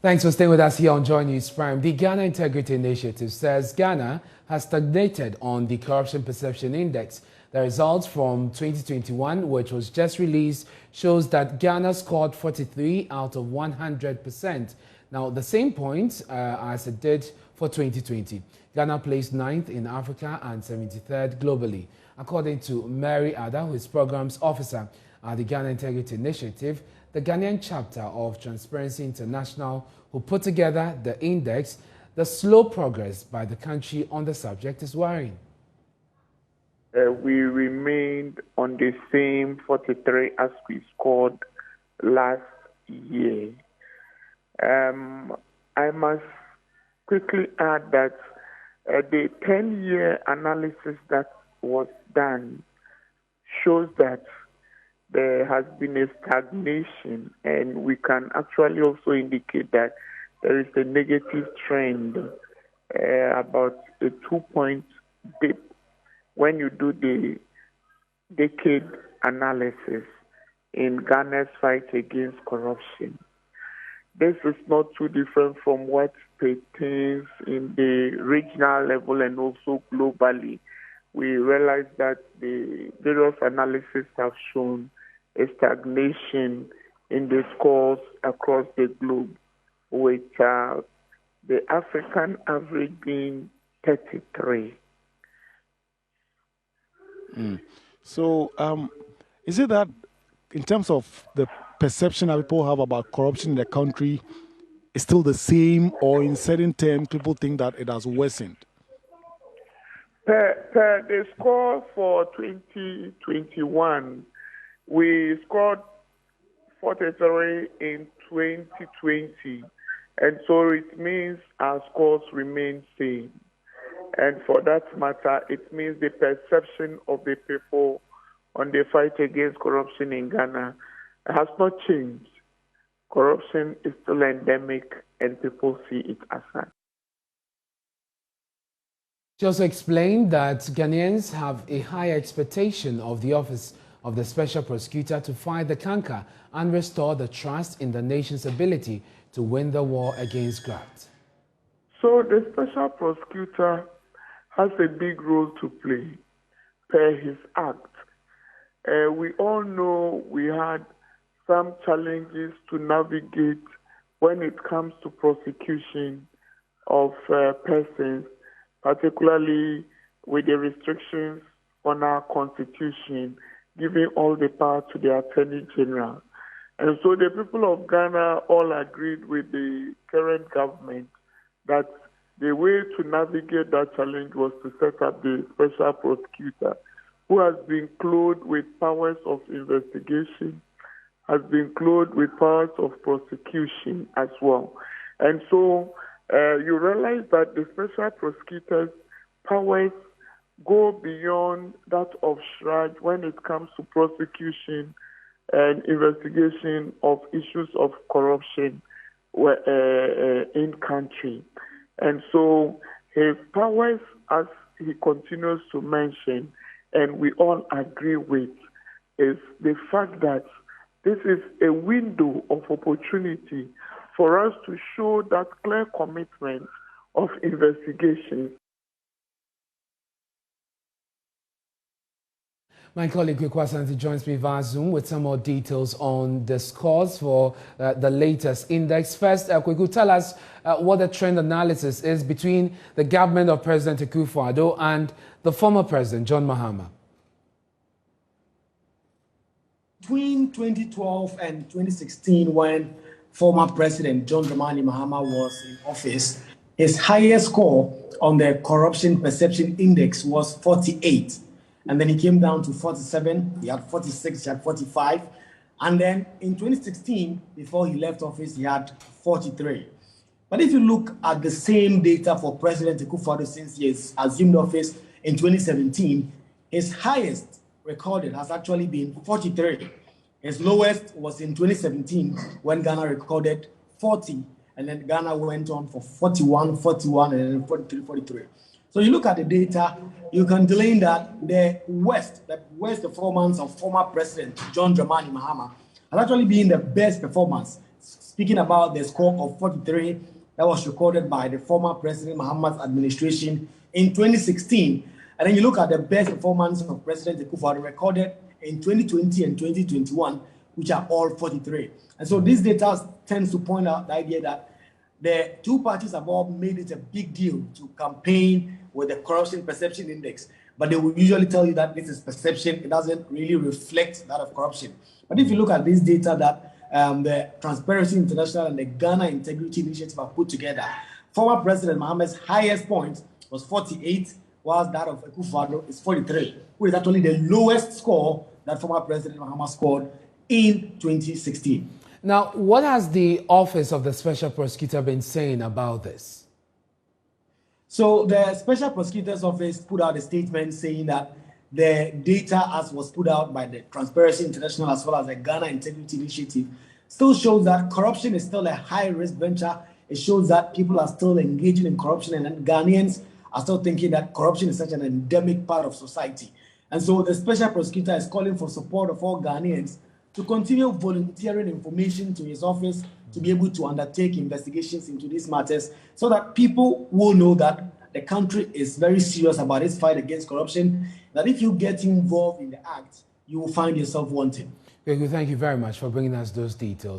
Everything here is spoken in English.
Thanks for staying with us here on JoyNews Prime. The Ghana Integrity Initiative says Ghana has stagnated on the Corruption Perception Index. The results from 2021, which was just released, shows that Ghana scored 43 out of 100%. Now, the same point as it did for 2020. Ghana placed 9th in Africa and 73rd globally. According to Mary Ada, who is Programs Officer at the Ghana Integrity Initiative, the Ghanaian chapter of Transparency International, who put together the index, the slow progress by the country on the subject is worrying. We remained on the same 43 as we scored last year. I must quickly add that the 10-year analysis that was done shows that there has been a stagnation, and we can actually also indicate that there is a negative trend, about a 2-point dip when you do the decade analysis in Ghana's fight against corruption. This is not too different from what pertains in the regional level and also globally. We realize that the various analyses have shown a stagnation in the scores across the globe, with the African average being 33. So, is it that in terms of the perception that people have about corruption in the country is still the same, or in certain terms people think that it has worsened? Per the score for 2021, we scored 43 in 2020, and so it means our scores remain same. And for that matter, it means the perception of the people on the fight against corruption in Ghana has not changed. Corruption is still endemic, and people see it as such. She also explained that Ghanaians have a high expectation of the office of the Special Prosecutor to fight the canker and restore the trust in the nation's ability to win the war against graft. So the Special Prosecutor has a big role to play per his act. We all know we had some challenges to navigate when it comes to prosecution of persons, particularly with the restrictions on our constitution, giving all the power to the Attorney General. And so the people of Ghana all agreed with the current government that the way to navigate that challenge was to set up the Special Prosecutor, who has been clothed with powers of investigation, has been clothed with powers of prosecution as well. And so you realize that the Special Prosecutor's powers go beyond that of SHRAJ when it comes to prosecution and investigation of issues of corruption in country. And so his powers, as he continues to mention, and we all agree with, is the fact that this is a window of opportunity for us to show that clear commitment of investigation. My colleague Kwekwasanti joins me via Zoom with some more details on the scores for the latest index. First, Kweku, tell us what the trend analysis is between the government of President Akufo-Addo and the former president, John Mahama. Between 2012 and 2016, when former President John Dramani Mahama was in office, his highest score on the Corruption Perception Index was 48. And then he came down to 47, he had 46, he had 45. And then in 2016, before he left office, he had 43. But if you look at the same data for President Akufo-Addo since he has assumed office in 2017, his highest recorded has actually been 43. His lowest was in 2017 when Ghana recorded 40. And then Ghana went on for 41, 41, and then 43, 43. So you look at the data, you can glean that the worst performance of former President John Dramani Mahama has actually been the best performance speaking about the score of 43 that was recorded by the former President Mahama's administration in 2016. And then you look at the best performance of President Akufo-Addo recorded in 2020 and 2021, which are all 43. And so this data tends to point out the idea that the two parties have all made it a big deal to campaign with the corruption perception index. But they will usually tell you that this is perception. It doesn't really reflect that of corruption. But if you look at this data that the Transparency International and the Ghana Integrity Initiative have put together, former President Mahama's highest point was 48, whilst that of Akufo-Addo is 43, which is actually the lowest score that former President Mahama scored in 2016. Now, what has the Office of the Special Prosecutor been saying about this? So the Special Prosecutor's Office put out a statement saying that the data as was put out by the Transparency International as well as the Ghana Integrity Initiative still shows that corruption is still a high-risk venture. It shows that people are still engaging in corruption and Ghanaians are still thinking that corruption is such an endemic part of society. And so the Special Prosecutor is calling for support of all Ghanaians to continue volunteering information to his office to be able to undertake investigations into these matters so that people will know that the country is very serious about its fight against corruption, that if you get involved in the act, you will find yourself wanted. Thank you very much for bringing us those details.